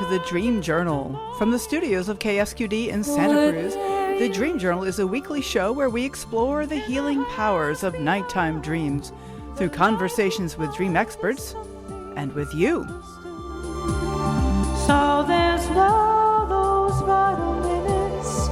to the Dream Journal. From the studios of KSQD in Santa Cruz, the Dream Journal is a weekly show where we explore the healing powers of nighttime dreams through conversations with dream experts and with you. So there's no those vital minutes,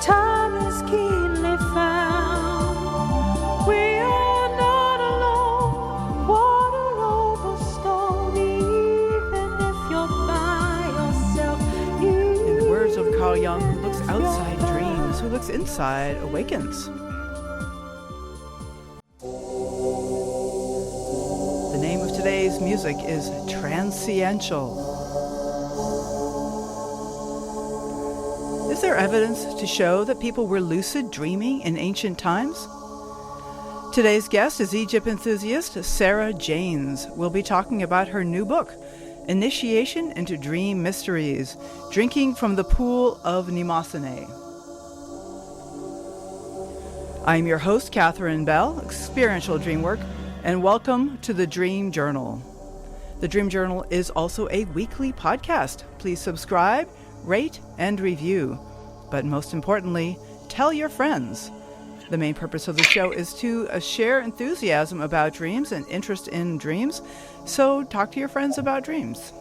time is keenly found. We are not alone, water over stone, even if you're by yourself. In the words of Carl Jung, who looks outside dreams, who looks inside awakens. The name of today's music is Experiential. Is there evidence to show that people were lucid dreaming in ancient times? Today's guest is Egypt enthusiast Sara Janes. We'll be talking about her new book, Initiation into Dream Mysteries, Drinking from the Pool of Mnemosyne. I'm your host, Catherine Bell, Experiential Dreamwork, and welcome to the Dream Journal. The Dream Journal is also a weekly podcast. Please subscribe, rate, and review. But most importantly, tell your friends. The main purpose of the show is to share enthusiasm about dreams and interest in dreams, so talk to your friends about dreams.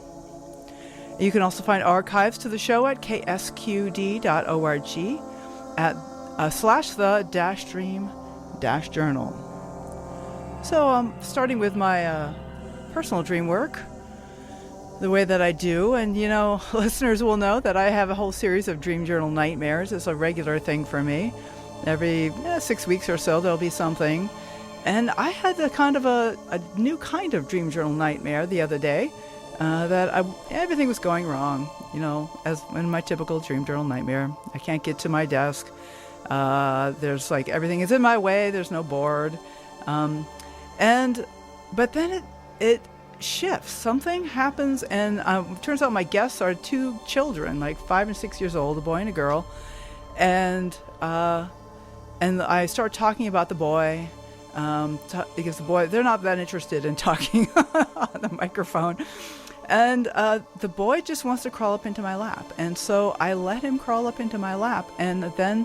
You can also find archives to the show at ksqd.org at /the-dream-journal. So starting with my personal dream work, the way that I do, and listeners will know that I have a whole series of dream journal nightmares. It's a regular thing for me. Every 6 weeks or so there'll be something. And I had a new kind of dream journal nightmare the other day, that everything was going wrong, as in my typical dream journal nightmare. I can't get to my desk. There's everything is in my way. There's no board. But then it shifts. Something happens, and it turns out my guests are two children, 5 and 6 years old, a boy and a girl. And I start talking about the boy, because the boy, they're not that interested in talking on the microphone. And the boy just wants to crawl up into my lap. And so I let him crawl up into my lap, and then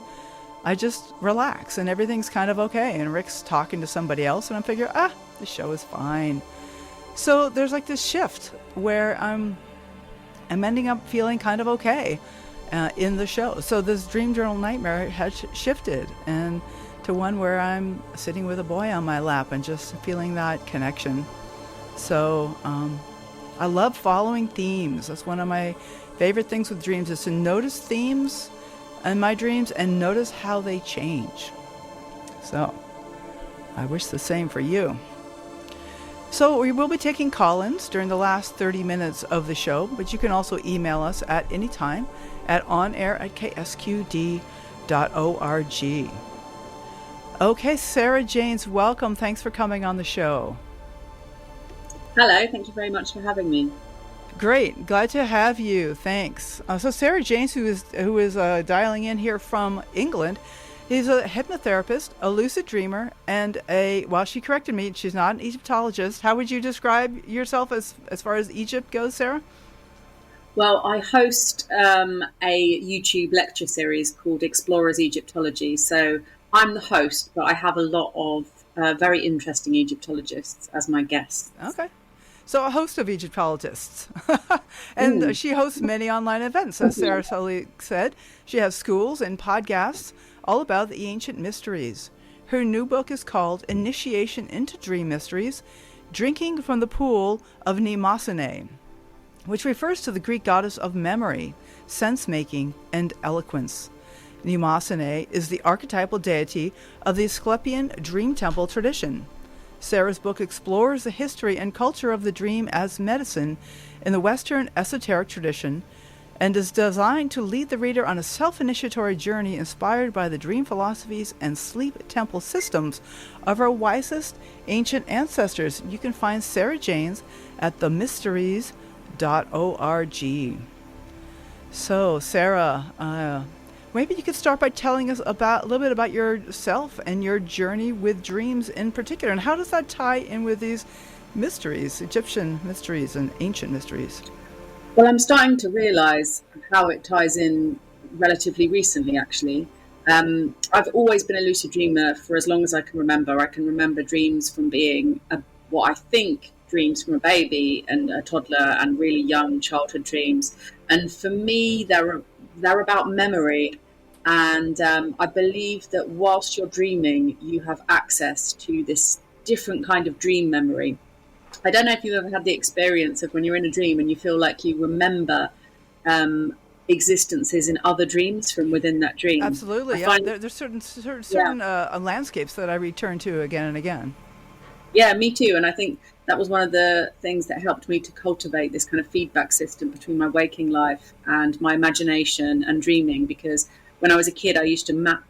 I just relax, and everything's kind of okay. And Rick's talking to somebody else, and I'm figuring, the show is fine. So there's this shift where I'm ending up feeling kind of okay in the show. So this dream journal nightmare has shifted and to one where I'm sitting with a boy on my lap and just feeling that connection. So I love following themes. That's one of my favorite things with dreams, is to notice themes in my dreams and notice how they change. So I wish the same for you. So we will be taking call-ins during the last 30 minutes of the show, but you can also email us at any time at onair@ksqd.org. Okay, Sara Janes, welcome. Thanks for coming on the show. Hello, thank you very much for having me. Great, glad to have you. Thanks. So Sara Janes, who is dialing in here from England, is a hypnotherapist, a lucid dreamer, and she corrected me, she's not an Egyptologist. How would you describe yourself as far as Egypt goes, Sara? Well, I host a YouTube lecture series called Explorers Egyptology. So I'm the host, but I have a lot of very interesting Egyptologists as my guests. Okay. So a host of Egyptologists. And she hosts many online events, as Sara Sully said. She has schools and podcasts all about the ancient mysteries. Her new book is called Initiation into Dream Mysteries, Drinking from the Pool of Mnemosyne, which refers to the Greek goddess of memory, sense-making, and eloquence. Mnemosyne is the archetypal deity of the Asklepion Dream Temple tradition. Sara's book explores the history and culture of the dream as medicine in the Western esoteric tradition, and is designed to lead the reader on a self-initiatory journey inspired by the dream philosophies and sleep temple systems of our wisest ancient ancestors. You can find Sara Janes at themysteries.org. So, Sara, maybe you could start by telling us a little bit about yourself and your journey with dreams in particular, and how does that tie in with these mysteries, Egyptian mysteries and ancient mysteries? Well, I'm starting to realize how it ties in relatively recently, actually. I've always been a lucid dreamer for as long as I can remember. I can remember dreams from being what I think dreams from a baby and a toddler and really young childhood dreams. And for me, they're about memory. And I believe that whilst you're dreaming, you have access to this different kind of dream memory. I don't know if you've ever had the experience of when you're in a dream and you feel like you remember um, existences in other dreams from within that dream. I Absolutely, yeah. find, There's yeah, certain landscapes that I return to again and again. yeah, me too. And I think that was one of the things that helped me to cultivate this kind of feedback system between my waking life and my imagination and dreaming. Because when I was a kid, I used to map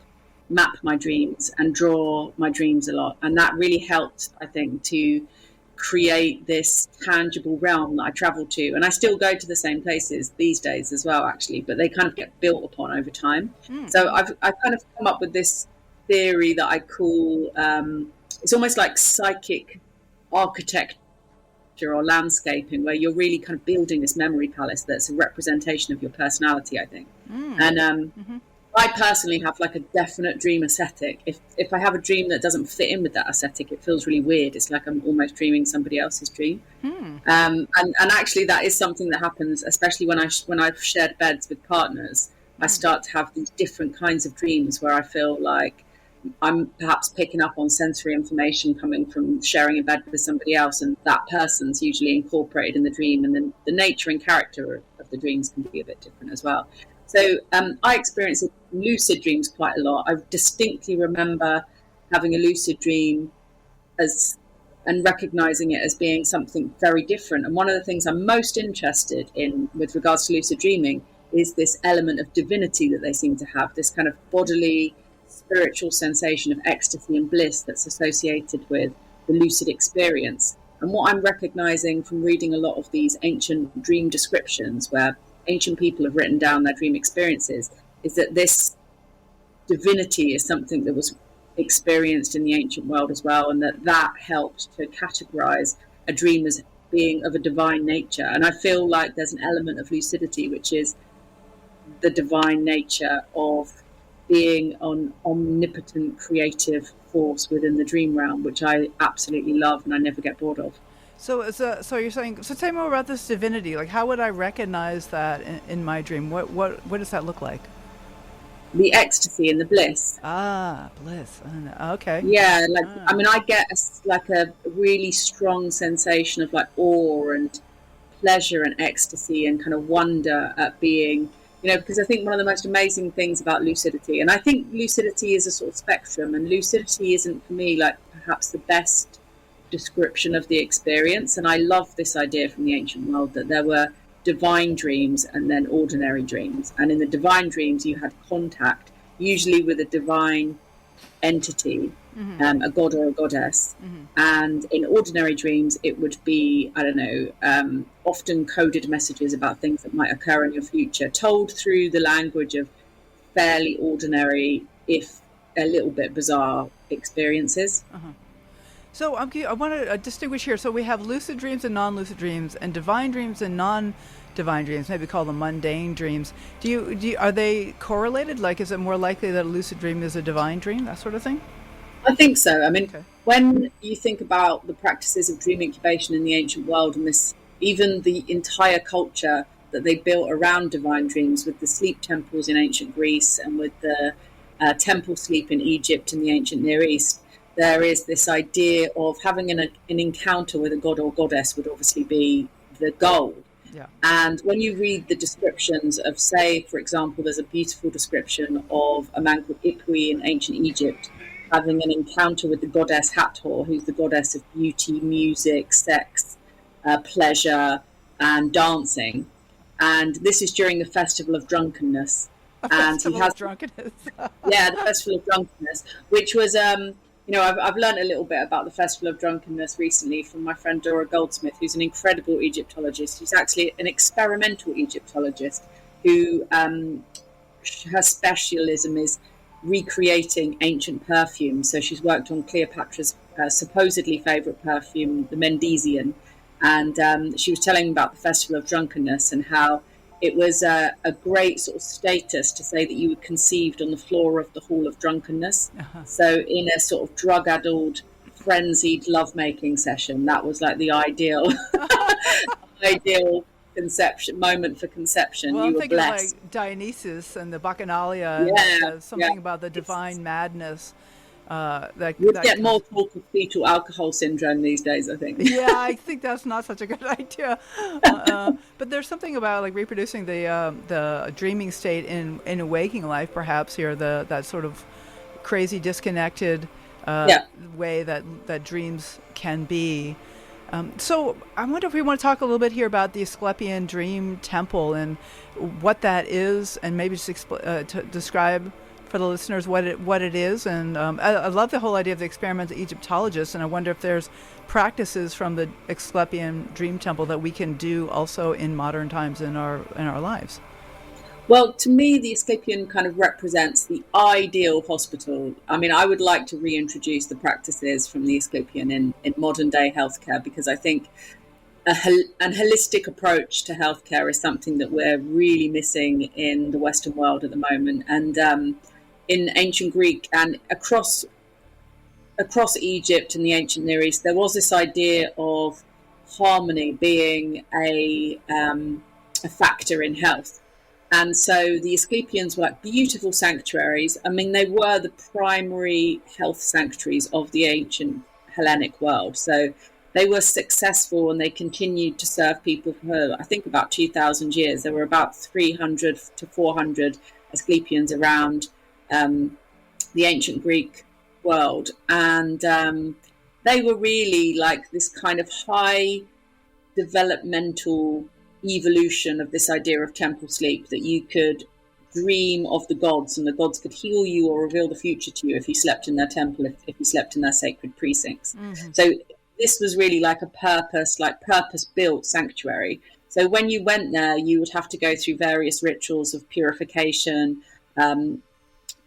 my dreams and draw my dreams a lot, and that really helped, I think, to create this tangible realm that I travel to. And I still go to the same places these days as well, actually, but they kind of get built upon over time. So I've kind of come up with this theory that I call it's almost like psychic architecture or landscaping, where you're really kind of building this memory palace that's a representation of your personality, I think. And I personally have like a definite dream aesthetic. If I have a dream that doesn't fit in with that aesthetic, it feels really weird. It's like I'm almost dreaming somebody else's dream. And actually, that is something that happens, especially when I've shared beds with partners. I start to have these different kinds of dreams where I feel like I'm perhaps picking up on sensory information coming from sharing a bed with somebody else, and that person's usually incorporated in the dream, and then the nature and character of the dreams can be a bit different as well. So I experience lucid dreams quite a lot. I distinctly remember having a lucid dream and recognizing it as being something very different. And one of the things I'm most interested in with regards to lucid dreaming is this element of divinity that they seem to have, this kind of bodily, spiritual sensation of ecstasy and bliss that's associated with the lucid experience. And what I'm recognizing from reading a lot of these ancient dream descriptions, where ancient people have written down their dream experiences, is that this divinity is something that was experienced in the ancient world as well, and that helped to categorize a dream as being of a divine nature. And I feel like there's an element of lucidity, which is the divine nature of being an omnipotent creative force within the dream realm, which I absolutely love and I never get bored of. So you're saying, so tell me more about this divinity. Like, how would I recognize that in my dream? What does that look like? The ecstasy and the bliss. Ah, bliss. Okay. Yeah, like I mean, I get like a really strong sensation of like awe and pleasure and ecstasy and kind of wonder at being, because I think one of the most amazing things about lucidity, and I think lucidity is a sort of spectrum, and lucidity isn't for me like perhaps the best description of the experience. And I love this idea from the ancient world that there were divine dreams and then ordinary dreams. And in the divine dreams, you had contact, usually with a divine entity, a god or a goddess. And in ordinary dreams, it would be, I don't know, often coded messages about things that might occur in your future, told through the language of fairly ordinary, if a little bit bizarre experiences. So I want to distinguish here. So we have lucid dreams and non-lucid dreams, and divine dreams and non-divine dreams. Maybe call them mundane dreams. Are they correlated? Like, is it more likely that a lucid dream is a divine dream? That sort of thing. I think so. I mean, Okay. when you think about the practices of dream incubation in the ancient world, and this, even the entire culture that they built around divine dreams, with the sleep temples in ancient Greece and with the temple sleep in Egypt and the ancient Near East, there is this idea of having an encounter with a god or goddess would obviously be the goal. Yeah. And when you read the descriptions of, say, for example, there's a beautiful description of a man called Ikwi in ancient Egypt having an encounter with the goddess Hathor, who's the goddess of beauty, music, sex, pleasure, and dancing. And this is during the festival of drunkenness. And he has drunkenness. yeah, the festival of drunkenness, which was I've learned a little bit about the festival of drunkenness recently from my friend Dora Goldsmith, who's an incredible Egyptologist. She's actually an experimental Egyptologist who her specialism is recreating ancient perfumes. So she's worked on Cleopatra's supposedly favorite perfume, the Mendesian, And she was telling me about the Festival of Drunkenness and how it was a great sort of status to say that you were conceived on the floor of the Hall of Drunkenness. So in a sort of drug-addled, frenzied lovemaking session, that was like the ideal ideal conception moment for conception. Well, You I'm were thinking blessed. like Dionysus and the Bacchanalia, Yeah, and something yeah. about the divine madness. You'd That get more talk of fetal alcohol syndrome these days, I think. yeah, I think that's not such a good idea. But there's something about like reproducing the dreaming state in a waking life, perhaps here that sort of crazy disconnected Yeah. way that dreams can be. So I wonder if we want to talk a little bit here about the Asklepion Dream Temple and what that is, and maybe just to describe for the listeners what it is. And I love the whole idea of the experimental Egyptologist, and I wonder if there's practices from the Asklepion Dream Temple that we can do also in modern times in our lives. Well, to me, the Asklepion kind of represents the ideal hospital. I mean, I would like to reintroduce the practices from the Asklepion in modern day healthcare, because I think an holistic approach to healthcare is something that we're really missing in the Western world at the moment. And in ancient Greek and across Egypt and the ancient Near East, there was this idea of harmony being a factor in health. And so the Asklepions were like beautiful sanctuaries. I mean, they were the primary health sanctuaries of the ancient Hellenic world. So they were successful, and they continued to serve people for, I think, about 2,000 years. There were about 300 to 400 Asklepions around the ancient Greek world. And they were really like this kind of high developmental evolution of this idea of temple sleep, that you could dream of the gods, and the gods could heal you or reveal the future to you if you slept in their temple, if you slept in their sacred precincts. Mm-hmm. So this was really like a purpose-built sanctuary. So when you went there, you would have to go through various rituals of purification,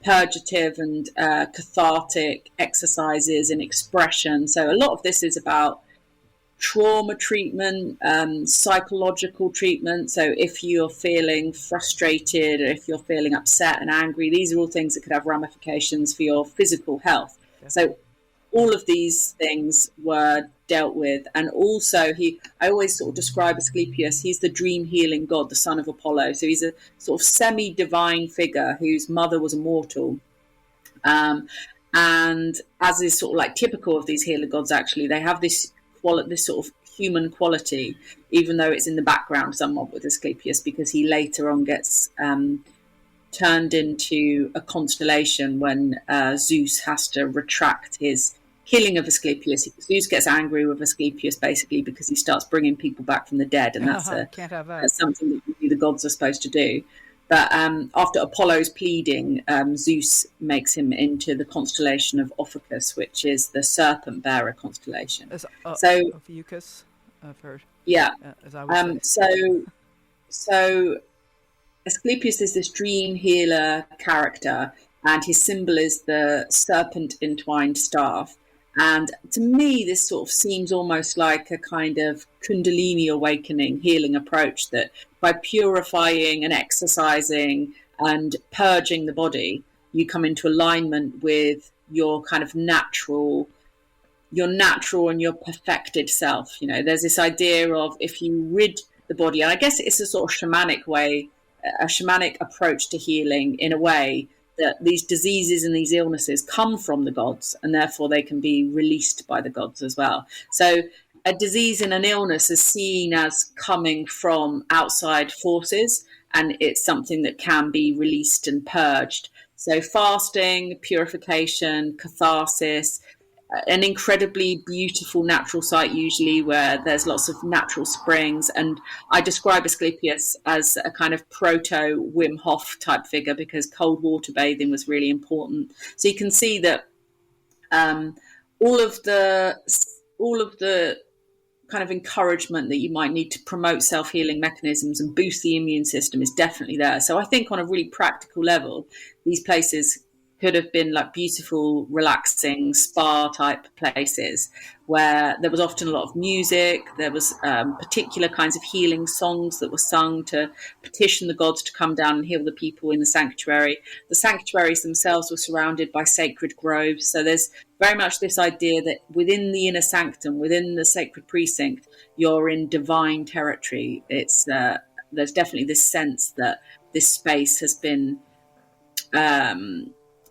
purgative and cathartic exercises and expression. So a lot of this is about trauma treatment, psychological treatment. So if you're feeling frustrated, or if you're feeling upset and angry, these are all things that could have ramifications for your physical health. Yeah. So all of these things were dealt with. And also I always sort of describe Asclepius, he's the dream healing god, the son of Apollo. So he's a sort of semi-divine figure whose mother was a mortal. And as is sort of like typical of these healer gods, actually, they have this sort of human quality, even though it's in the background somewhat with Asclepius, because he later on gets turned into a constellation when Zeus has to retract his killing of Asclepius. Zeus gets angry with Asclepius basically because he starts bringing people back from the dead, and that's that's something that the gods are supposed to do. But after Apollo's pleading, Zeus makes him into the constellation of Ophiuchus, which is the serpent bearer constellation. So Ophiuchus, I've heard. Yeah. As I would say. So Asclepius is this dream healer character, and his symbol is the serpent entwined staff. And to me, this sort of seems almost like a kind of Kundalini awakening healing approach, that by purifying and exercising and purging the body, you come into alignment with your kind of natural and your perfected self. You know, there's this idea of if you rid the body, and I guess it's a sort of shamanic way, a shamanic approach to healing in a way, that these diseases and these illnesses come from the gods, and therefore they can be released by the gods as well. So a disease and an illness is seen as coming from outside forces, and it's something that can be released and purged. So fasting, purification, catharsis, an incredibly beautiful natural site usually where there's lots of natural springs. And I describe Asclepius as a kind of proto Wim Hof type figure, because cold water bathing was really important. So you can see that all of the kind of encouragement that you might need to promote self-healing mechanisms and boost the immune system is definitely there. So I think on a really practical level, these places could have been like beautiful, relaxing spa type places where there was often a lot of music. There was particular kinds of healing songs that were sung to petition the gods to come down and heal the people in the sanctuary. The sanctuaries themselves were surrounded by sacred groves. So there's very much this idea that within the inner sanctum, within the sacred precinct, you're in divine territory. It's there's definitely this sense that this space has been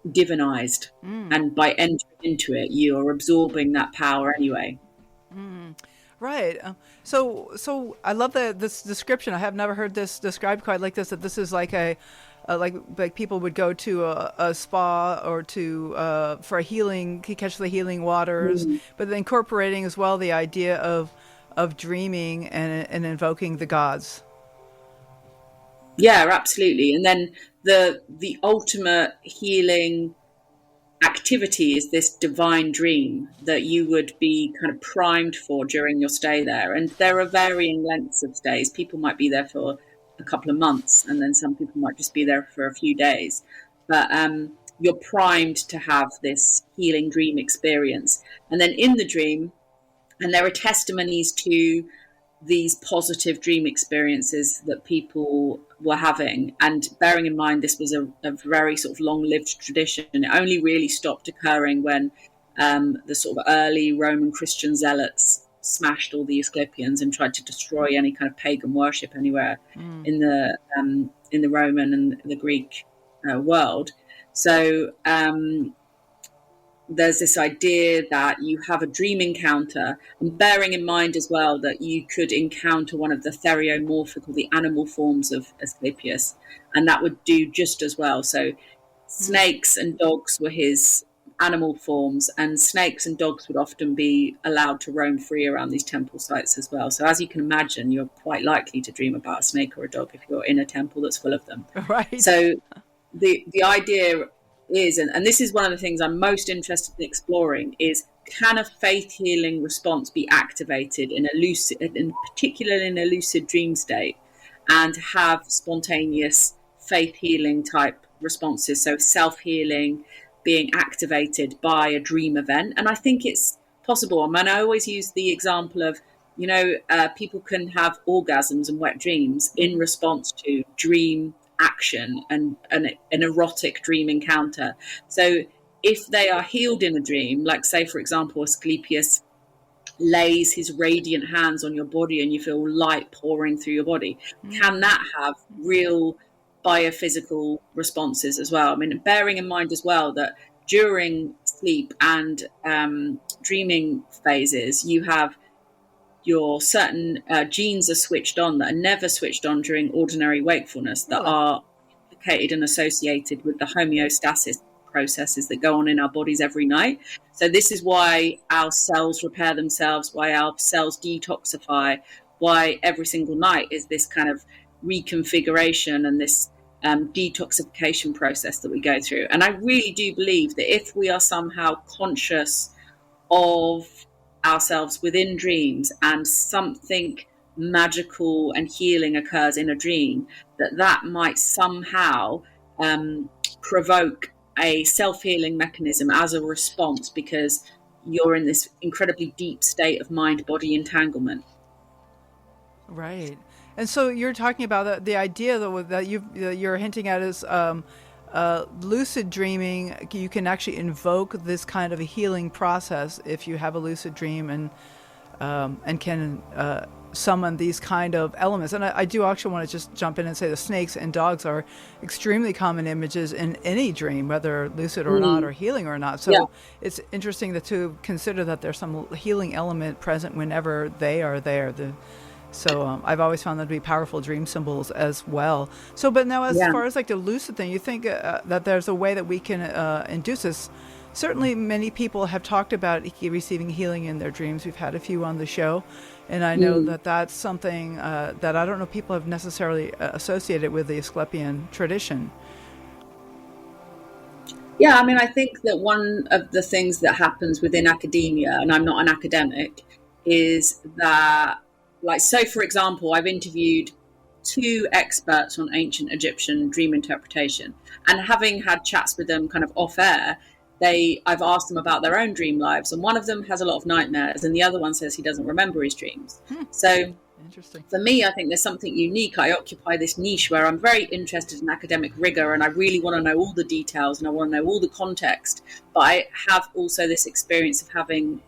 divinized, and by entering into it, you're absorbing that power anyway. Right. So I love this description. I have never heard this described quite like this. That this is like like people would go to a spa or to for a healing, catch the healing waters, but then incorporating as well the idea of dreaming and invoking the gods. Yeah, absolutely. And then the ultimate healing activity is this divine dream that you would be kind of primed for during your stay there. And there are varying lengths of stays. People might be there for a couple of months, and then some people might just be there for a few days. But you're primed to have this healing dream experience. And then in the dream, and there are testimonies to these positive dream experiences that people were having, and bearing in mind this was a very sort of long-lived tradition. It only really stopped occurring when the sort of early Roman Christian zealots smashed all the Asklepions and tried to destroy any kind of pagan worship anywhere in the Roman and the Greek world. So there's this idea that you have a dream encounter, and bearing in mind as well that you could encounter one of the theriomorphic, or the animal forms of Asclepius, and that would do just as well. So snakes and dogs were his animal forms, and snakes and dogs would often be allowed to roam free around these temple sites as well. So as you can imagine, you're quite likely to dream about a snake or a dog if you're in a temple that's full of them. Right. So the idea is, and this is one of the things I'm most interested in exploring, is can a faith healing response be activated in particularly in a lucid dream state, and have spontaneous faith healing type responses, so self-healing being activated by a dream event. And I think it's possible. I mean, I always use the example of, people can have orgasms and wet dreams in response to dream action and an erotic dream encounter. So if they are healed in a dream, like say for example Asclepius lays his radiant hands on your body and you feel light pouring through your body, can that have real biophysical responses as well? I mean, bearing in mind as well that during sleep and dreaming phases, you have your certain genes are switched on that are never switched on during ordinary wakefulness, that are implicated and associated with the homeostasis processes that go on in our bodies every night. So this is why our cells repair themselves, why our cells detoxify, why every single night is this kind of reconfiguration and this detoxification process that we go through. And I really do believe that if we are somehow conscious of ourselves within dreams, and something magical and healing occurs in a dream, that might somehow provoke a self-healing mechanism as a response, because you're in this incredibly deep state of mind-body entanglement. Right. And so you're talking about the idea that you're hinting at is lucid dreaming. You can actually invoke this kind of a healing process if you have a lucid dream, and can summon these kind of elements. And I do actually want to just jump in and say the snakes and dogs are extremely common images in any dream, whether lucid or not, or healing or not. So it's interesting to consider that there's some healing element present whenever they are there. So I've always found them to be powerful dream symbols as well. So, but now as far as like the lucid thing, you think that there's a way that we can induce this? Certainly many people have talked about receiving healing in their dreams. We've had a few on the show. And I know that that's something that I don't know people have necessarily associated with the Asklepion tradition. Yeah, I mean, I think that one of the things that happens within academia, and I'm not an academic, is that, like, so for example, I've interviewed two experts on ancient Egyptian dream interpretation, and having had chats with them kind of off air, I've asked them about their own dream lives, and one of them has a lot of nightmares, and the other one says he doesn't remember his dreams. So Interesting. for me, I think there's something unique. I occupy this niche where I'm very interested in academic rigor, and I really want to know all the details and I want to know all the context. But I have also this experience of having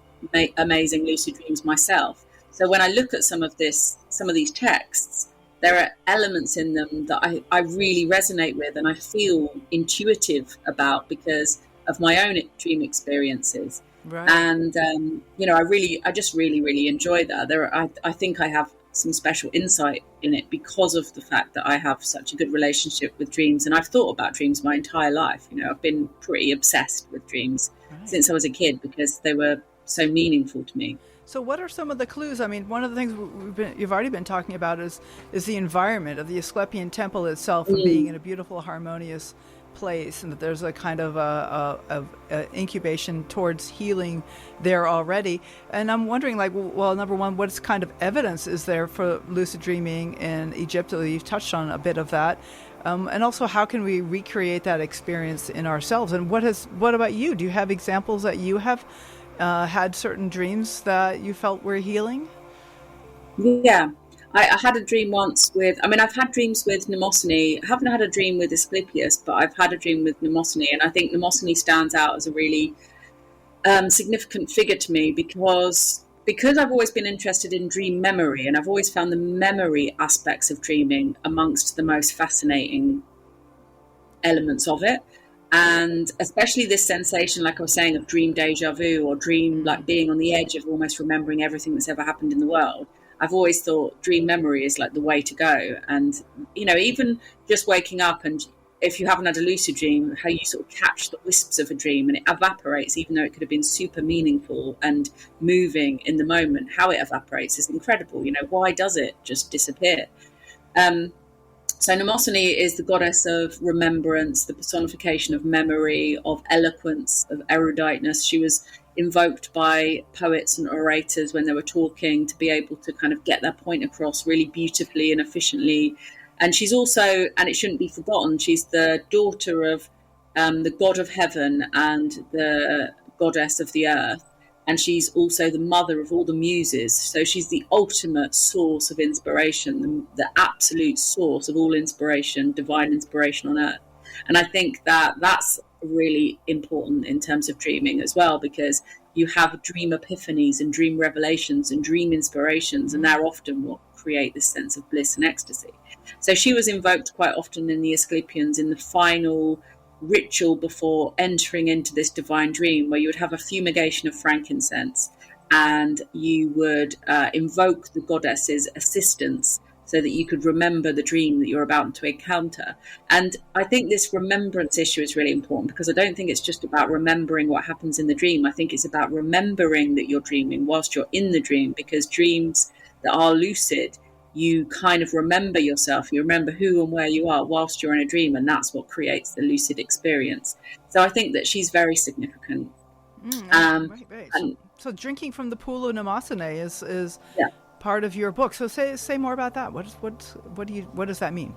amazing lucid dreams myself. So when I look at some of these texts, there are elements in them that I really resonate with and I feel intuitive about because of my own dream experiences. Right. And I just really enjoy that. I think I have some special insight in it because of the fact that I have such a good relationship with dreams, and I've thought about dreams my entire life. I've been pretty obsessed with dreams since I was a kid because they were so meaningful to me. So what are some of the clues? I mean, one of the things you've already been talking about is the environment of the Asklepion Temple itself, being in a beautiful, harmonious place, and that there's a kind of a incubation towards healing there already. And I'm wondering, well, number one, what kind of evidence is there for lucid dreaming in Egypt? You've touched on a bit of that. And also, how can we recreate that experience in ourselves? And what about you? Do you have examples that you have had certain dreams that you felt were healing? Yeah. I had a dream once I've had dreams with Mnemosyne. I haven't had a dream with Asclepius, but I've had a dream with Mnemosyne. And I think Mnemosyne stands out as a really significant figure to me because I've always been interested in dream memory, and I've always found the memory aspects of dreaming amongst the most fascinating elements of it. And especially this sensation, like I was saying, of dream deja vu, or dream like being on the edge of almost remembering everything that's ever happened in the world. I've always thought dream memory is like the way to go. And, even just waking up, and if you haven't had a lucid dream, how you sort of catch the wisps of a dream and it evaporates, even though it could have been super meaningful and moving in the moment, how it evaporates is incredible. Why does it just disappear? So Mnemosyne is the goddess of remembrance, the personification of memory, of eloquence, of eruditeness. She was invoked by poets and orators when they were talking to be able to kind of get their point across really beautifully and efficiently. And she's also, and it shouldn't be forgotten, she's the daughter of the god of heaven and the goddess of the earth. And she's also the mother of all the Muses. So she's the ultimate source of inspiration, the absolute source of all inspiration, divine inspiration on earth. And I think that that's really important in terms of dreaming as well, because you have dream epiphanies and dream revelations and dream inspirations, and they're often what create this sense of bliss and ecstasy. So she was invoked quite often in the Asklepions in the final ritual before entering into this divine dream, where you would have a fumigation of frankincense and you would invoke the goddess's assistance so that you could remember the dream that you're about to encounter. And I think this remembrance issue is really important, because I don't think it's just about remembering what happens in the dream. I think it's about remembering that you're dreaming whilst you're in the dream, because dreams that are lucid, you kind of remember yourself, you remember who and where you are whilst you're in a dream, and that's what creates the lucid experience. So I think that she's very significant. Right. So drinking from the Pool of Mnemosyne is part of your book. So say more about that. What does that mean?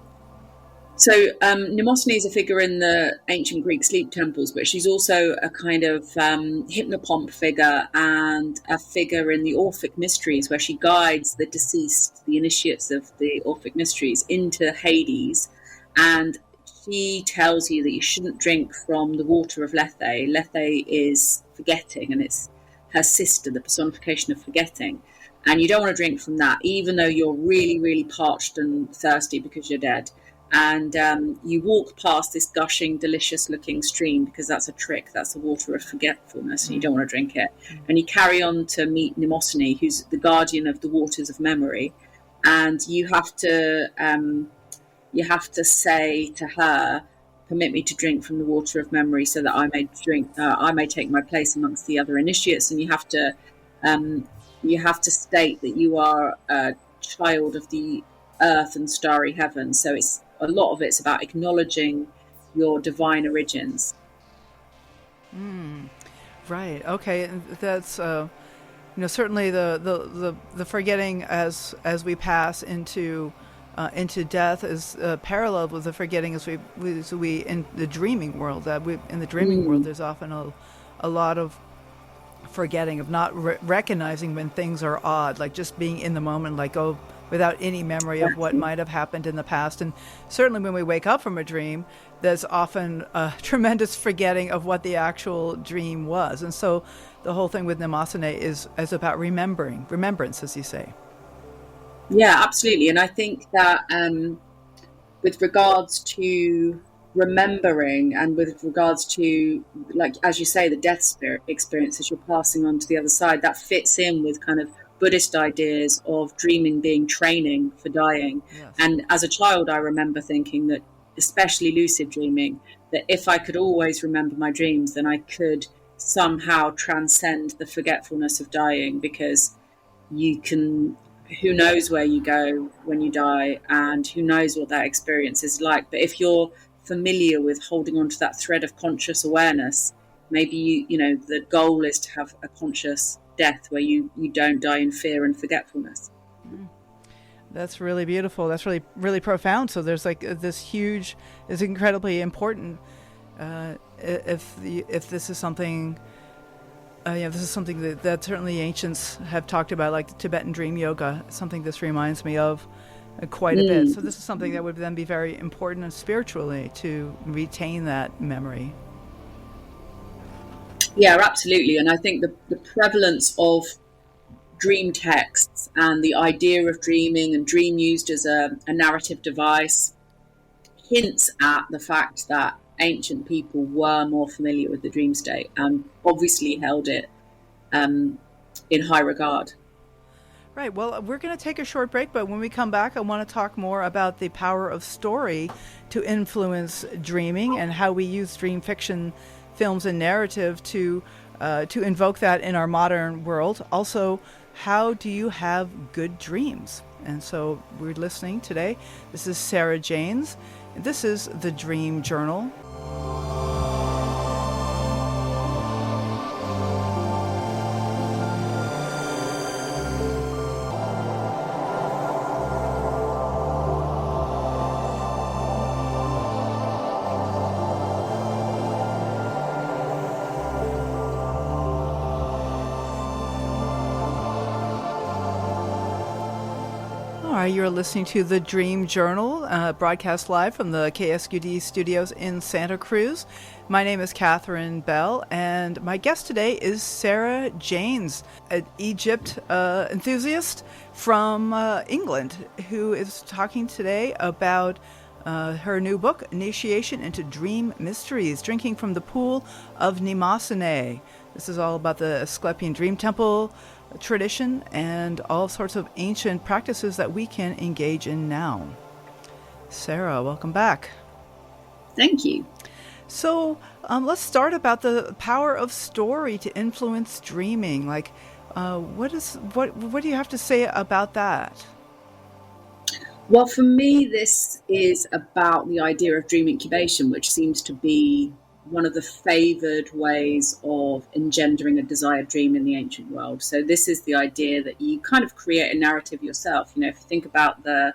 So Mnemosyne is a figure in the ancient Greek sleep temples, but she's also a kind of hypnopomp figure and a figure in the Orphic mysteries, where she guides the deceased, the initiates of the Orphic mysteries, into Hades. And she tells you that you shouldn't drink from the water of Lethe. Lethe is forgetting, and it's her sister, the personification of forgetting. And you don't want to drink from that, even though you're really, really parched and thirsty because you're dead. And you walk past this gushing, delicious-looking stream, because that's a trick. That's the water of forgetfulness, and you don't want to drink it. And you carry on to meet Mnemosyne, who's the guardian of the waters of memory. And you have to say to her, "Permit me to drink from the water of memory, so that I may take my place amongst the other initiates." And you have to state that you are a child of the earth and starry heaven. So a lot of it's about acknowledging your divine origins. Right. Okay. That's certainly the forgetting as we pass into into death is paralleled with the forgetting as we in the dreaming world. In the dreaming world, there's often a lot of forgetting, of not recognizing when things are odd, like just being in the moment, like without any memory of what might have happened in the past. And certainly when we wake up from a dream, there's often a tremendous forgetting of what the actual dream was. And so the whole thing with Mnemosyne is about remembrance, as you say. Yeah, absolutely. And I think that with regards to remembering, and with regards to, like, as you say, the death spirit experiences you're passing on to the other side, that fits in with kind of Buddhist ideas of dreaming being training for dying. Yes. And as a child, I remember thinking that, especially lucid dreaming, that if I could always remember my dreams, then I could somehow transcend the forgetfulness of dying, because who knows where you go when you die, and who knows what that experience is like. But if you're familiar with holding on to that thread of conscious awareness, maybe the goal is to have a conscious death where you don't die in fear and forgetfulness. That's really beautiful. That's really, really profound. So there's like this is incredibly important. If this is something, this is something that certainly ancients have talked about, like the Tibetan dream yoga, something this reminds me of quite a bit. So this is something that would then be very important and spiritually to retain that memory. Yeah, absolutely. And I think the prevalence of dream texts and the idea of dreaming and dream used as a narrative device hints at the fact that ancient people were more familiar with the dream state and obviously held it in high regard. Right. Well, we're going to take a short break, but when we come back, I want to talk more about the power of story to influence dreaming and how we use dream fiction films and narrative to invoke that in our modern world. Also, how do you have good dreams? And so we're listening today. This is Sara Janes. This is the Dream Journal. You're listening to the Dream Journal, broadcast live from the KSQD studios in Santa Cruz. My name is Catherine Bell, and my guest today is Sara Janes, an Egypt enthusiast from England, who is talking today about her new book, Initiation into Dream Mysteries, Drinking from the Pool of Mnemosyne. This is all about the Asklepion Dream Temple tradition and all sorts of ancient practices that we can engage in now. Sara, welcome back. Thank you. So let's start about the power of story to influence dreaming. Like, what do you have to say about that? Well, for me, this is about the idea of dream incubation, which seems to be one of the favored ways of engendering a desired dream in the ancient world. So this is the idea that you kind of create a narrative yourself. If you think about the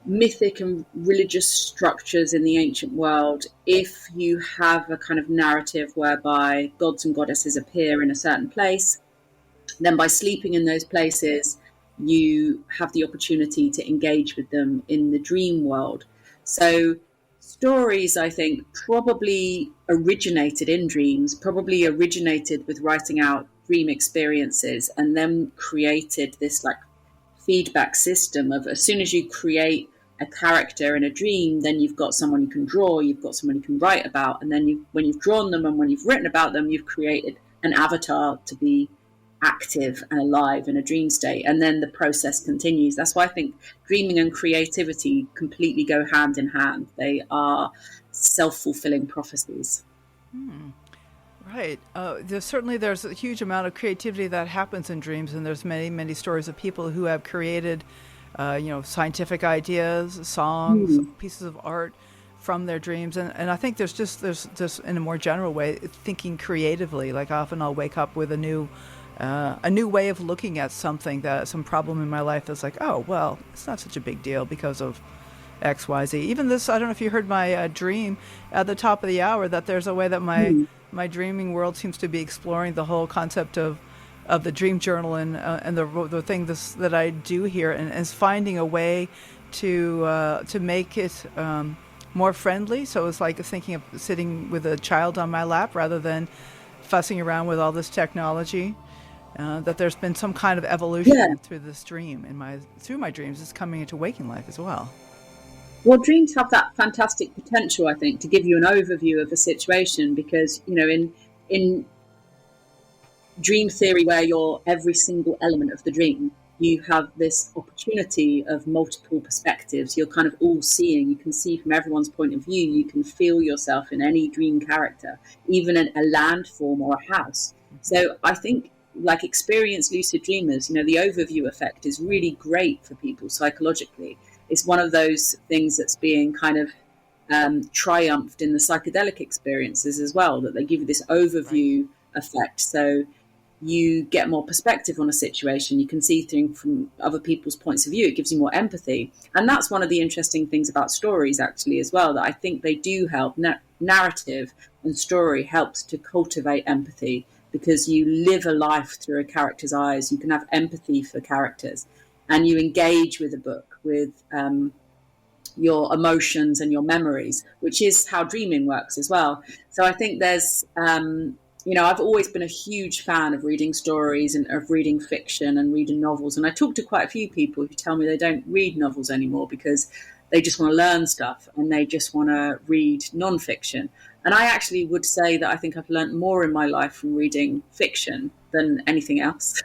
mythic and religious structures in the ancient world, if you have a kind of narrative whereby gods and goddesses appear in a certain place, then by sleeping in those places, you have the opportunity to engage with them in the dream world. So stories, I think, probably originated in dreams, probably originated with writing out dream experiences, and then created this like feedback system of, as soon as you create a character in a dream, then you've got someone you can draw, you've got someone you can write about, and then when you've drawn them and when you've written about them, you've created an avatar to be active and alive in a dream state, and then the process continues. That's why I think dreaming and creativity completely go hand in hand. They are self-fulfilling prophecies. Right. There's a huge amount of creativity that happens in dreams, and there's many stories of people who have created scientific ideas, songs, pieces of art from their dreams. And I think there's just in a more general way, thinking creatively. Like, often I'll wake up with a new a new way of looking at something, that some problem in my life that's like, oh, well, it's not such a big deal because of X, Y, Z. Even this, I don't know if you heard my dream at the top of the hour, that there's a way that my dreaming world seems to be exploring the whole concept of the dream journal and the thing that I do here, and is finding a way to make it more friendly. So it's like thinking of sitting with a child on my lap rather than fussing around with all this technology. That there's been some kind of evolution through this dream through my dreams is coming into waking life as well. Well, dreams have that fantastic potential, I think, to give you an overview of a situation, because, in dream theory, where you're every single element of the dream, you have this opportunity of multiple perspectives. You're kind of all seeing. You can see from everyone's point of view. You can feel yourself in any dream character, even in a landform or a house. So I think, like experienced lucid dreamers, the overview effect is really great for people psychologically. It's one of those things that's being kind of triumphed in the psychedelic experiences as well, that they give you this overview effect. So you get more perspective on a situation. You can see things from other people's points of view. It gives you more empathy. And that's one of the interesting things about stories, actually, as well, that I think they do help. Narrative and story helps to cultivate empathy, because you live a life through a character's eyes. You can have empathy for characters, and you engage with a book with your emotions and your memories, which is how dreaming works as well. So I think there's, I've always been a huge fan of reading stories and of reading fiction and reading novels. And I talk to quite a few people who tell me they don't read novels anymore because they just want to learn stuff and they just want to read nonfiction. And I actually would say that I think I've learned more in my life from reading fiction than anything else,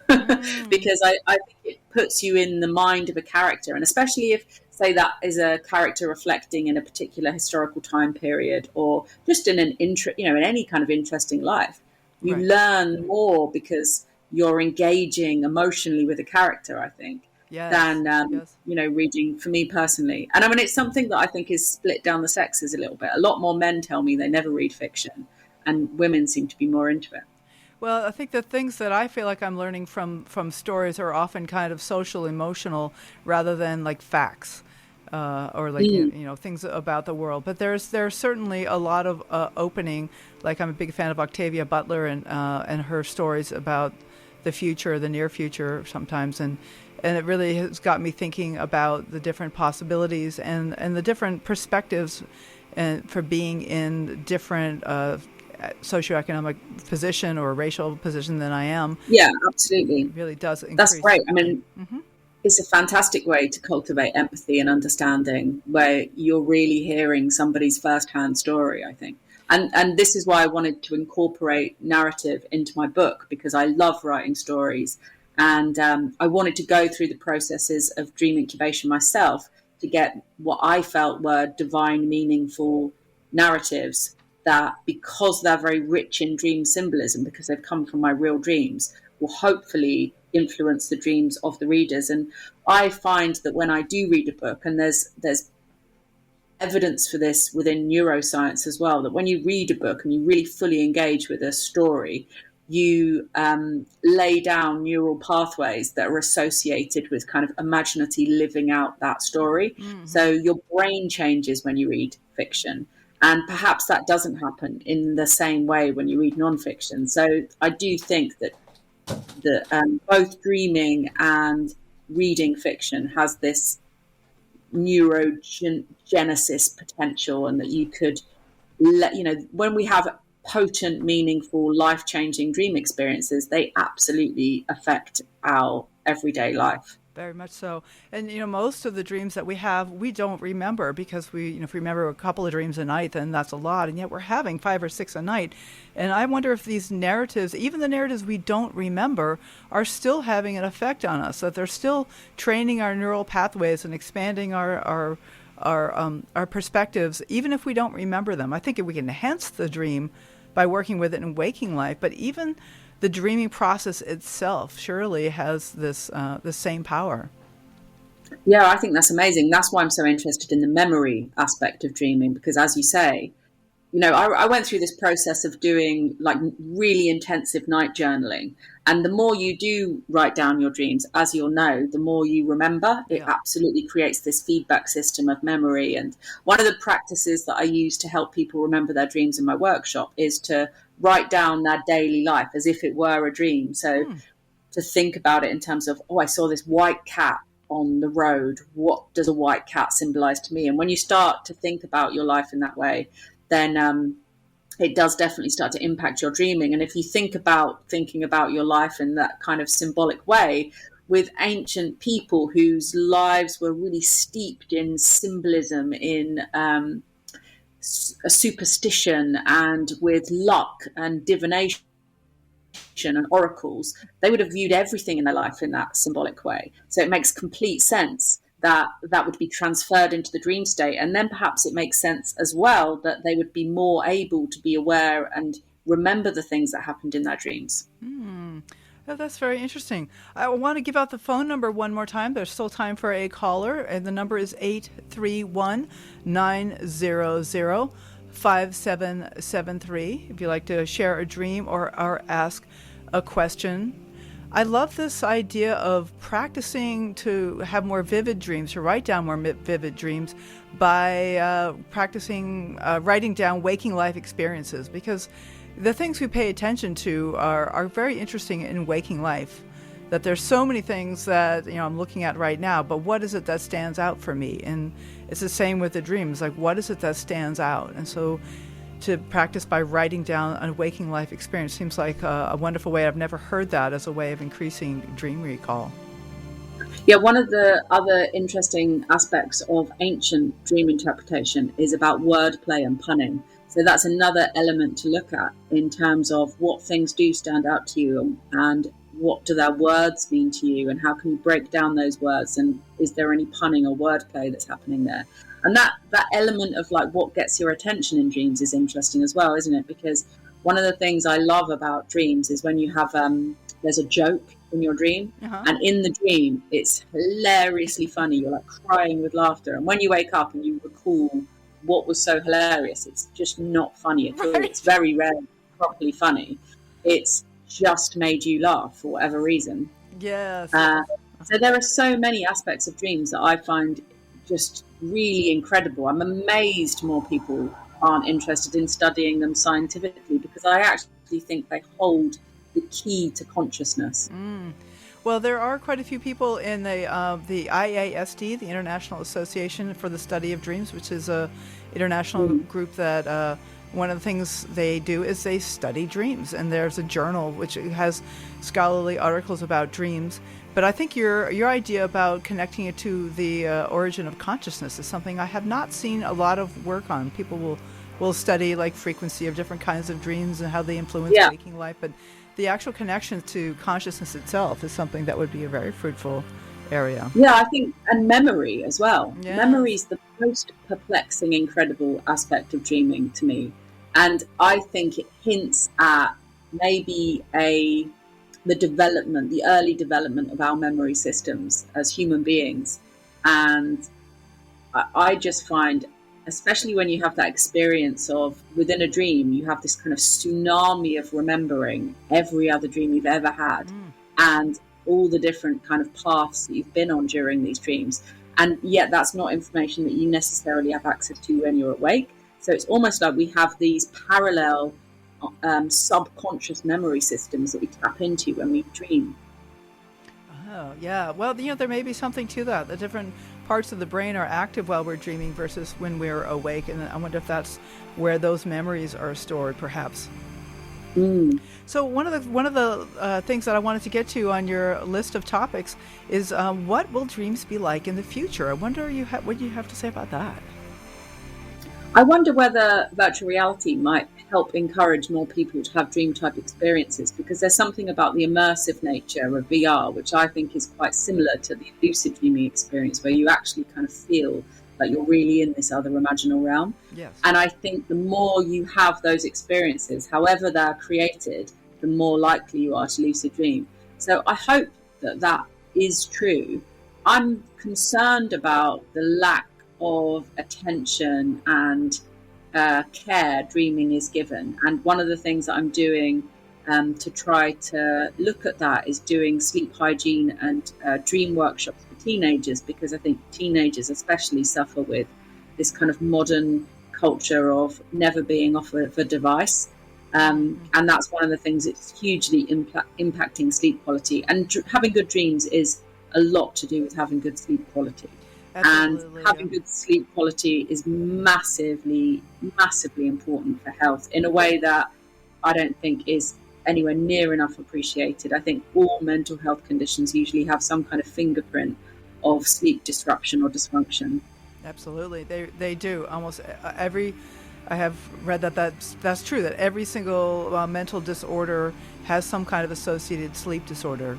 because I think it puts you in the mind of a character. And especially if, say, that is a character reflecting in a particular historical time period, or just in in any kind of interesting life, you learn more because you're engaging emotionally with a character, I think. Than reading, for me personally. And I mean, it's something that I think is split down the sexes a little bit. A lot more men tell me they never read fiction, and women seem to be more into it. Well, I think the things that I feel like I'm learning from stories are often kind of social, emotional, rather than like facts or like things about the world. But there's certainly a lot of opening. Like, I'm a big fan of Octavia Butler and her stories about the future, the near future sometimes, and it really has got me thinking about the different possibilities and the different perspectives for being in different socioeconomic position or racial position than I am. Yeah, absolutely. It really does increase. That's great. I mean, it's a fantastic way to cultivate empathy and understanding, where you're really hearing somebody's firsthand story, I think. And this is why I wanted to incorporate narrative into my book, because I love writing stories. And I wanted to go through the processes of dream incubation myself to get what I felt were divine, meaningful narratives that, because they're very rich in dream symbolism, because they've come from my real dreams, will hopefully influence the dreams of the readers. And I find that when I do read a book, and there's evidence for this within neuroscience as well, that when you read a book and you really fully engage with a story, you lay down neural pathways that are associated with kind of imaginatively living out that story. So your brain changes when you read fiction, and perhaps that doesn't happen in the same way when you read nonfiction. So I do think that both dreaming and reading fiction has this neurogenesis potential, and that you could when we have potent, meaningful, life-changing dream experiences, they absolutely affect our everyday life. Very much so. And, most of the dreams that we have, we don't remember, because if we remember a couple of dreams a night, then that's a lot. And yet we're having 5 or 6 a night. And I wonder if these narratives, even the narratives we don't remember, are still having an effect on us, that they're still training our neural pathways and expanding our perspectives, even if we don't remember them. I think we can enhance the dream by working with it in waking life, but even the dreaming process itself surely has this the same power. Yeah, I think that's amazing. That's why I'm so interested in the memory aspect of dreaming, because, as you say, I went through this process of doing like really intensive night journaling. And the more you do write down your dreams, as you'll know, the more you remember. It Yeah. absolutely creates this feedback system of memory. And one of the practices that I use to help people remember their dreams in my workshop is to write down their daily life as if it were a dream. So to think about it in terms of, oh, I saw this white cat on the road. What does a white cat symbolize to me? And when you start to think about your life in that way, then it does definitely start to impact your dreaming. And if you thinking about your life in that kind of symbolic way, with ancient people whose lives were really steeped in symbolism, in a superstition, and with luck and divination and oracles, they would have viewed everything in their life in that symbolic way. So it makes complete sense that that would be transferred into the dream state. And then perhaps it makes sense as well that they would be more able to be aware and remember the things that happened in their dreams. Oh, that's very interesting. I want to give out the phone number one more time. There's still time for a caller, and the number is 831-900-5773. If you'd like to share a dream or ask a question. I love this idea of practicing to have more vivid dreams, to write down more vivid dreams by practicing writing down waking life experiences, because the things we pay attention to are very interesting in waking life. That there's so many things that I'm looking at right now, but what is it that stands out for me? And it's the same with the dreams. Like, what is it that stands out? And so to practice by writing down a waking life experience seems like a wonderful way. I've never heard that as a way of increasing dream recall. Yeah, one of the other interesting aspects of ancient dream interpretation is about wordplay and punning. So that's another element to look at in terms of what things do stand out to you and what do their words mean to you, and how can you break down those words, and is there any punning or wordplay that's happening there? And that element of like what gets your attention in dreams is interesting as well, isn't it? Because one of the things I love about dreams is when you have there's a joke in your dream, and in the dream it's hilariously funny. You're like crying with laughter, and when you wake up and you recall what was so hilarious, it's just not funny at all. It's very rarely properly funny. It's just made you laugh for whatever reason. Yes. So there are so many aspects of dreams that I find just really incredible. I'm amazed more people aren't interested in studying them scientifically, because I actually think they hold the key to consciousness. Well, there are quite a few people in the IASD, the International Association for the Study of Dreams, which is a international group that one of the things they do is they study dreams. And there's a journal which has scholarly articles about dreams. But I think your idea about connecting it to the origin of consciousness is something I have not seen a lot of work on. People will study like frequency of different kinds of dreams and how they influence waking life, but the actual connection to consciousness itself is something that would be a very fruitful area. Yeah, I think, and memory as well. Yes. Memory is the most perplexing, incredible aspect of dreaming to me. And I think it hints at maybe the early development of our memory systems as human beings. And I just find, especially when you have that experience of within a dream, you have this kind of tsunami of remembering every other dream you've ever had and all the different kind of paths that you've been on during these dreams. And yet that's not information that you necessarily have access to when you're awake. So it's almost like we have these parallel subconscious memory systems that we tap into when we dream. Oh, yeah. Well, there may be something to that. The different parts of the brain are active while we're dreaming versus when we're awake. And I wonder if that's where those memories are stored, perhaps. So one of the things that I wanted to get to on your list of topics is what will dreams be like in the future? I wonder what you have to say about that. I wonder whether virtual reality might help encourage more people to have dream type experiences, because there's something about the immersive nature of VR, which I think is quite similar to the lucid dreaming experience, where you actually kind of feel like you're really in this other imaginal realm. Yes. And I think the more you have those experiences, however they're created, the more likely you are to lucid dream. So I hope that is true. I'm concerned about the lack of attention and care dreaming is given. And one of the things that I'm doing to try to look at that is doing sleep hygiene and dream workshops for teenagers, because I think teenagers especially suffer with this kind of modern culture of never being off of a device. And that's one of the things that's hugely impacting sleep quality. And having good dreams is a lot to do with having good sleep quality. Absolutely, and having good sleep quality is massively, massively important for health in a way that I don't think is anywhere near enough appreciated. I think all mental health conditions usually have some kind of fingerprint of sleep disruption or dysfunction. Absolutely, they do. Almost every, I have read that that's true, that every single mental disorder has some kind of associated sleep disorder.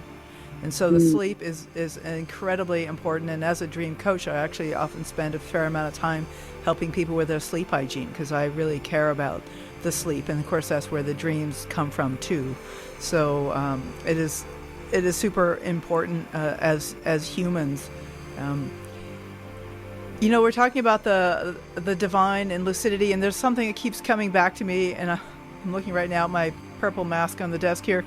And so the sleep is incredibly important. And as a dream coach, I actually often spend a fair amount of time helping people with their sleep hygiene, because I really care about the sleep. And of course, that's where the dreams come from too. So it is super important as humans. You know, we're talking about the divine and lucidity, and there's something that keeps coming back to me. And I'm looking right now at my purple mask on the desk here.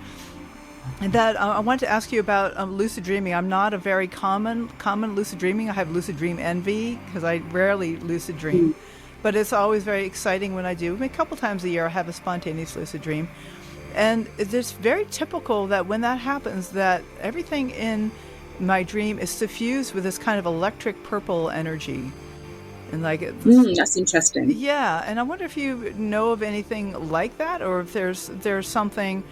And that I wanted to ask you about lucid dreaming. I'm not a very common lucid dreaming. I have lucid dream envy because I rarely lucid dream, but it's always very exciting when I do. I mean, a couple times a year I have a spontaneous lucid dream, and it's very typical that when that happens, that everything in my dream is suffused with this kind of electric purple energy, and like that's interesting. Yeah, and I wonder if you know of anything like that, or if there's something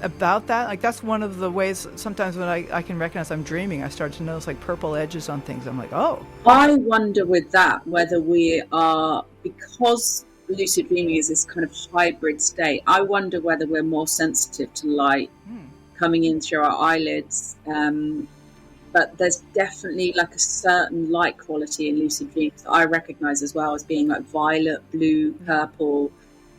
about that. Like, that's one of the ways sometimes when I can recognize I'm dreaming, I start to notice like purple edges on things. I'm like, oh. I wonder with that whether we are, because lucid dreaming is this kind of hybrid state, I wonder whether we're more sensitive to light coming in through our eyelids. But there's definitely like a certain light quality in lucid dreams that I recognize as well as being like violet, blue, purple.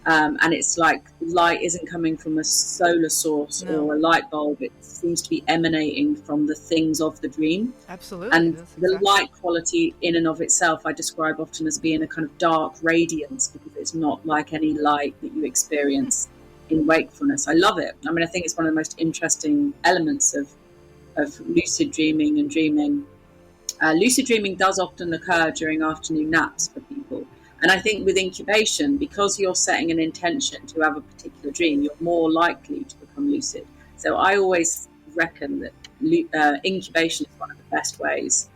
And it's like light isn't coming from a solar source or a light bulb. It seems to be emanating from the things of the dream. Absolutely. And the light quality in and of itself, I describe often as being a kind of dark radiance, because it's not like any light that you experience in wakefulness. I love it. I mean, I think it's one of the most interesting elements of lucid dreaming and dreaming. Lucid dreaming does often occur during afternoon naps for people. And I think with incubation, because you're setting an intention to have a particular dream, you're more likely to become lucid. So I always reckon that incubation is one of the best ways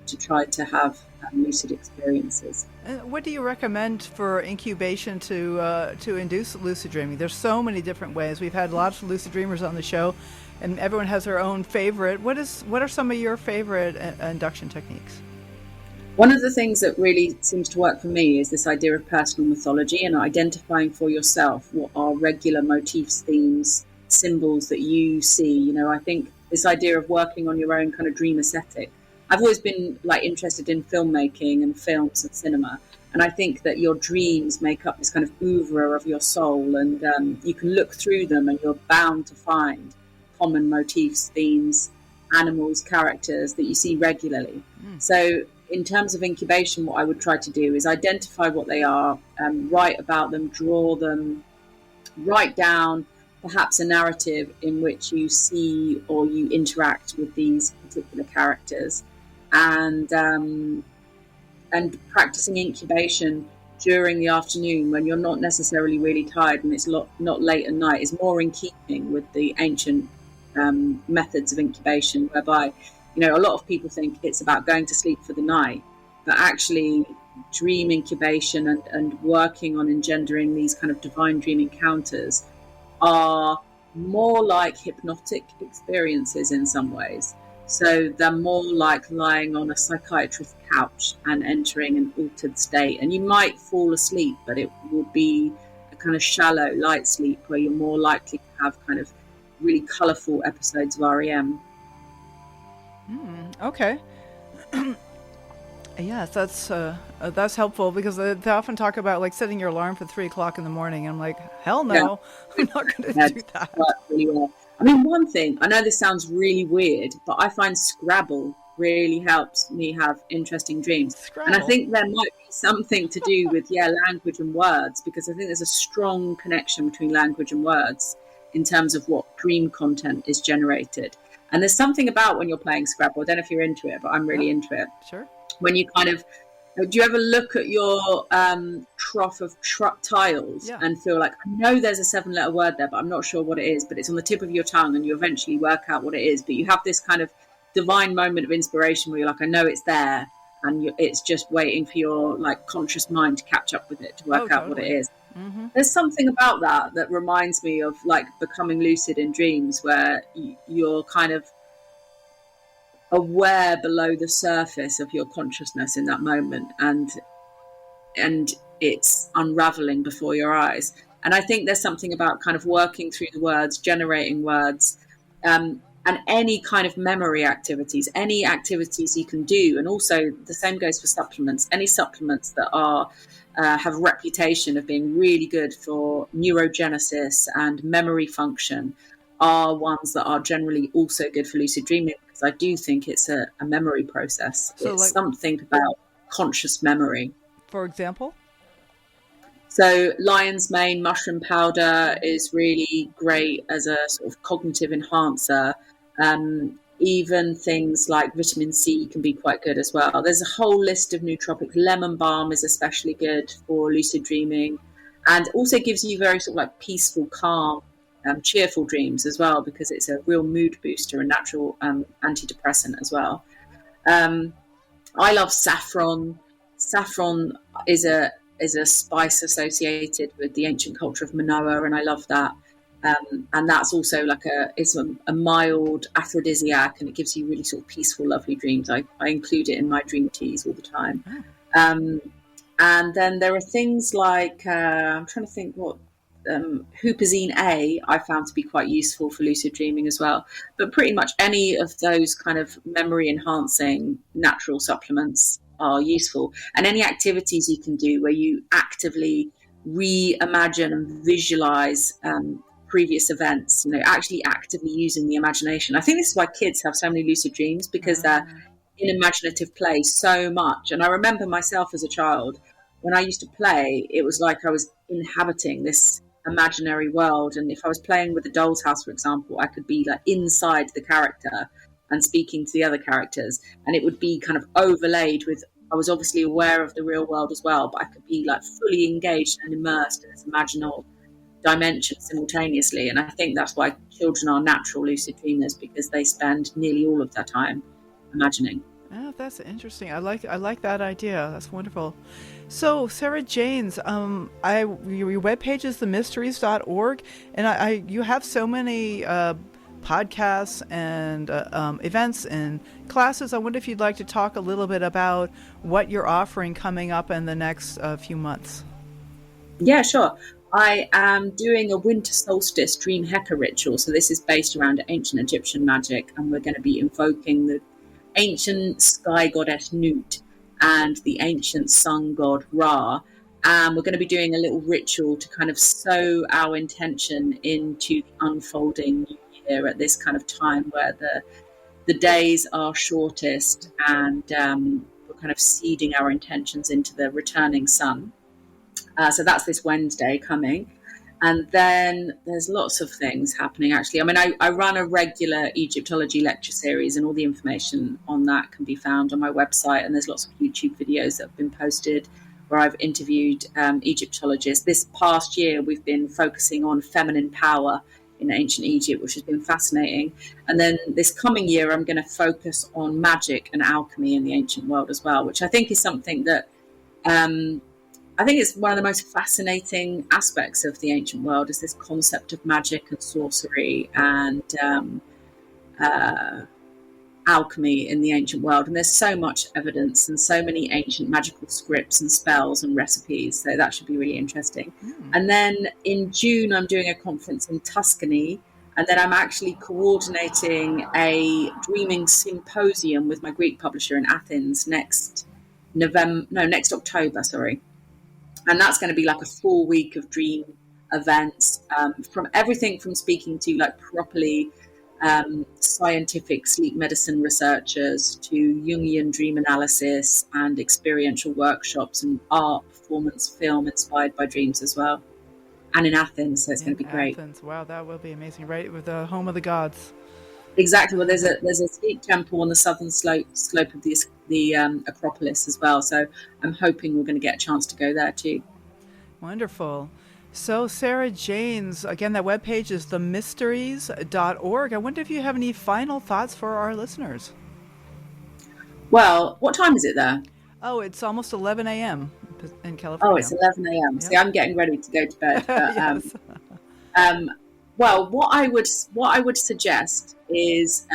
to try to have lucid experiences. And what do you recommend for incubation to induce lucid dreaming? There's so many different ways. We've had lots of lucid dreamers on the show, and everyone has their own favorite. What are some of your favorite induction techniques? One of the things that really seems to work for me is this idea of personal mythology and identifying for yourself what are regular motifs, themes, symbols that you see. You know, I think this idea of working on your own kind of dream aesthetic. I've always been like interested in filmmaking and films and cinema. And I think that your dreams make up this kind of oeuvre of your soul, and you can look through them and you're bound to find common motifs, themes, animals, characters that you see regularly. So in terms of incubation, what I would try to do is identify what they are, write about them, draw them, write down perhaps a narrative in which you see or you interact with these particular characters, and practicing incubation during the afternoon when you're not necessarily really tired and it's not late at night is more in keeping with the ancient methods of incubation, whereby, you know, a lot of people think it's about going to sleep for the night, but actually dream incubation and working on engendering these kind of divine dream encounters are more like hypnotic experiences in some ways. So they're more like lying on a psychiatrist's couch and entering an altered state. And you might fall asleep, but it will be a kind of shallow, light sleep where you're more likely to have kind of really colourful episodes of REM. Okay. Yes, that's helpful, because they often talk about like setting your alarm for 3:00 in the morning. I'm like, hell no, yeah. I'm not going to do that. Really well. I mean, one thing, I know this sounds really weird, but I find Scrabble really helps me have interesting dreams. And I Scrabble. think there might be something to do with, language and words, because I think there's a strong connection between language and words in terms of what dream content is generated. And there's something about when you're playing Scrabble, I don't know if you're into it, but I'm really into it. Sure. When you kind of, do you ever look at your trough of tiles and feel like, I know there's a 7-letter word there, but I'm not sure what it is, but it's on the tip of your tongue and you eventually work out what it is. But you have this kind of divine moment of inspiration where you're like, I know it's there, and it's just waiting for your like conscious mind to catch up with it to work out what it is. Mm-hmm. There's something about that reminds me of like becoming lucid in dreams, where you're kind of aware below the surface of your consciousness in that moment, and it's unraveling before your eyes. And I think there's something about kind of working through the words, generating words, and any kind of memory activities, any activities you can do. And also the same goes for supplements. Any supplements that are have a reputation of being really good for neurogenesis and memory function are ones that are generally also good for lucid dreaming, because I do think it's a memory process. So it's like, something about conscious memory. For example? So lion's mane mushroom powder is really great as a sort of cognitive enhancer. Even things like vitamin C can be quite good as well. There's a whole list of nootropics. Lemon balm is especially good for lucid dreaming, and also gives you very sort of like peaceful, calm, cheerful dreams as well, because it's a real mood booster and natural antidepressant as well. I love saffron. Saffron is a spice associated with the ancient culture of Manoa, and I love that. And that's also like it's a mild aphrodisiac, and it gives you really sort of peaceful, lovely dreams. I include it in my dream teas all the time. And then there are things like, I'm trying to think what, Huperzine A I found to be quite useful for lucid dreaming as well. But pretty much any of those kind of memory enhancing natural supplements are useful. And any activities you can do where you actively reimagine and visualize previous events, actually actively using the imagination. I think this is why kids have so many lucid dreams, because they're in imaginative play so much. And I remember myself as a child, when I used to play, it was like I was inhabiting this imaginary world. And if I was playing with the doll's house, for example, I could be like inside the character and speaking to the other characters, and it would be kind of overlaid with, I was obviously aware of the real world as well, but I could be like fully engaged and immersed in this imaginal dimension simultaneously. And I think that's why children are natural lucid dreamers, because they spend nearly all of their time imagining. Oh, that's interesting. I like that idea. That's wonderful. So, Sara Janes, your webpage is themysteries.org, and you have so many podcasts and events and classes. I wonder if you'd like to talk a little bit about what you're offering coming up in the next few months. Yeah, sure. I am doing a winter solstice dream Heka ritual. So this is based around ancient Egyptian magic, and we're going to be invoking the ancient sky goddess Nut and the ancient sun god Ra. And we're going to be doing a little ritual to kind of sow our intention into the unfolding new year at this kind of time where the days are shortest, and we're kind of seeding our intentions into the returning sun. So that's this Wednesday coming. And then there's lots of things happening, actually. I mean, I run a regular Egyptology lecture series, and all the information on that can be found on my website. And there's lots of YouTube videos that have been posted where I've interviewed Egyptologists. This past year, we've been focusing on feminine power in ancient Egypt, which has been fascinating. And then this coming year, I'm going to focus on magic and alchemy in the ancient world as well, which I think is something that I think it's one of the most fascinating aspects of the ancient world, is this concept of magic and sorcery and alchemy in the ancient world. And there's so much evidence and so many ancient magical scripts and spells and recipes. So that should be really interesting. And then in June, I'm doing a conference in Tuscany. And then I'm actually coordinating a dreaming symposium with my Greek publisher in Athens next October, And that's going to be like a full week of dream events, from everything from speaking to like properly scientific sleep medicine researchers to Jungian dream analysis and experiential workshops and art, performance, film inspired by dreams as well. And in Athens, so it's going to be great. Athens, wow, that will be amazing, right? With the home of the gods. Exactly. Well, there's a sleep temple on the southern slope of the Acropolis as well. So I'm hoping we're going to get a chance to go there too. Wonderful. So Sara Janes, again, that webpage is themysteries.org. I wonder if you have any final thoughts for our listeners. Well, what time is it there? Oh, it's almost 11 a.m. in California. Oh, it's 11 a.m. Yep. See, I'm getting ready to go to bed. But, Yes. well, what I would suggest is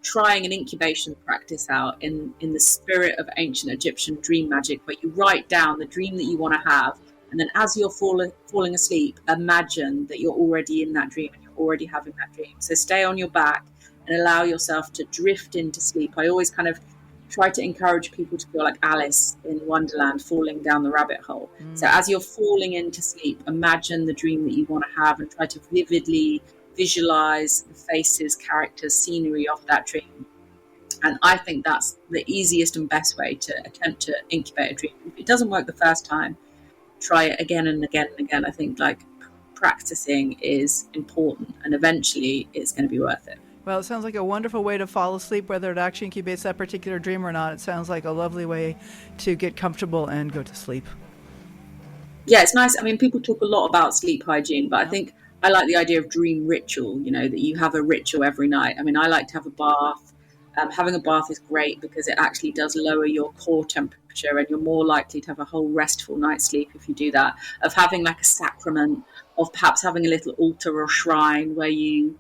trying an incubation practice out in the spirit of ancient Egyptian dream magic, where you write down the dream that you want to have, and then as you're falling asleep, imagine that you're already in that dream and you're already having that dream. So stay on your back and allow yourself to drift into sleep. I always kind of try to encourage people to feel like Alice in Wonderland falling down the rabbit hole. So as you're falling into sleep, imagine the dream that you want to have and try to vividly visualize the faces, characters, scenery of that dream. And I think that's the easiest and best way to attempt to incubate a dream. If it doesn't work the first time, try it again and again and again. I think like practicing is important, and eventually it's going to be worth it. Well, it sounds like a wonderful way to fall asleep, whether it actually incubates that particular dream or not. It sounds like a lovely way to get comfortable and go to sleep. Yeah, it's nice. I mean, people talk a lot about sleep hygiene, but I think I like the idea of dream ritual, that you have a ritual every night. I mean, I like to have a bath. Having a bath is great because it actually does lower your core temperature, and you're more likely to have a whole restful night's sleep if you do that. Of having like a sacrament, of perhaps having a little altar or shrine where you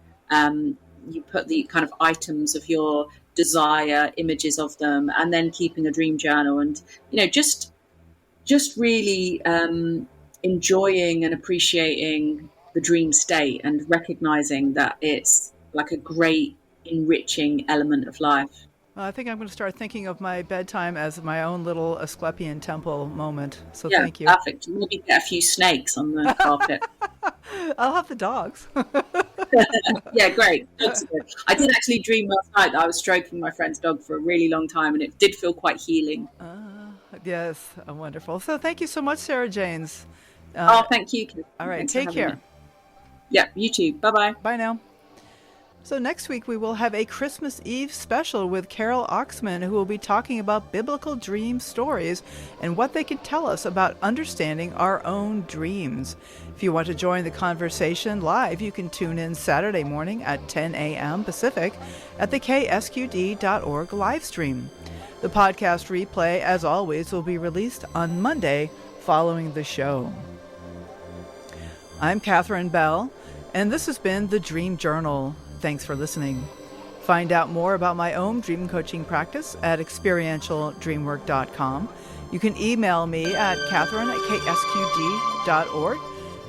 put the kind of items of your desire, images of them, and then keeping a dream journal, and just really enjoying and appreciating the dream state and recognizing that it's like a great enriching element of life. Well, I think I'm going to start thinking of my bedtime as my own little Asklepion Temple moment. So Yeah, thank you. Perfect. Maybe get a few snakes on the carpet. I'll have the dogs. Yeah, great. That's good. I did actually dream last night that I was stroking my friend's dog for a really long time, and it did feel quite healing. Yes, wonderful. So thank you so much, Sara Janes. Thank you. All right, Thanks for take having care. me. Yeah, you too. Bye-bye. Bye now. So next week we will have a Christmas Eve special with Carol Oxman, who will be talking about biblical dream stories and what they can tell us about understanding our own dreams. If you want to join the conversation live, you can tune in Saturday morning at 10 a.m. Pacific at the ksqd.org live stream. The podcast replay, as always, will be released on Monday following the show. I'm Catherine Bell, and this has been the Dream Journal. Thanks for listening. Find out more about my own dream coaching practice at experientialdreamwork.com. You can email me at catherine@ksqd.org.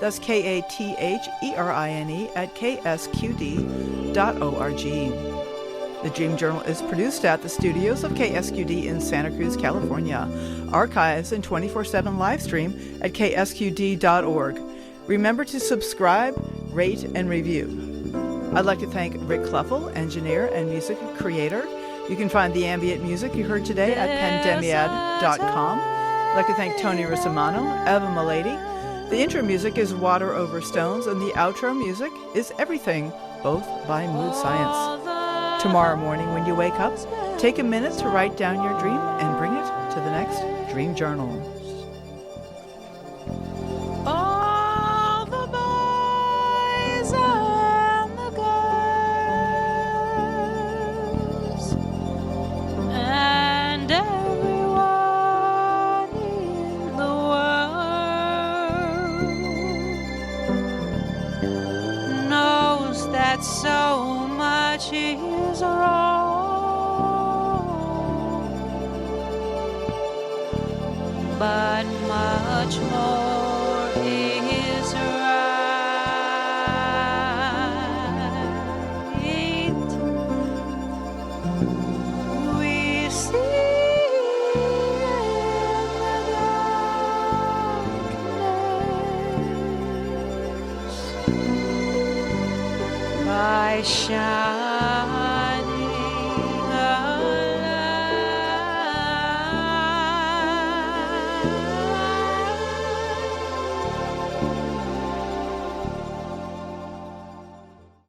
That's katherine@ksqd.org. The Dream Journal is produced at the studios of KSQD in Santa Cruz, California. Archives and 24/7 live stream at ksqd.org. Remember to subscribe, rate, and review. I'd like to thank Rick Cluffel, engineer and music creator. You can find the ambient music you heard today at pandemiad.com. I'd like to thank Tony Russamano, Eva Milady. The intro music is Water Over Stones, and the outro music is Everything, both by Mood Science. Tomorrow morning when you wake up, take a minute to write down your dream and bring it to the next Dream Journal. All the boys and the girls and everyone in the world knows that so much is wrong, but much more is right. We see in the darkness by shining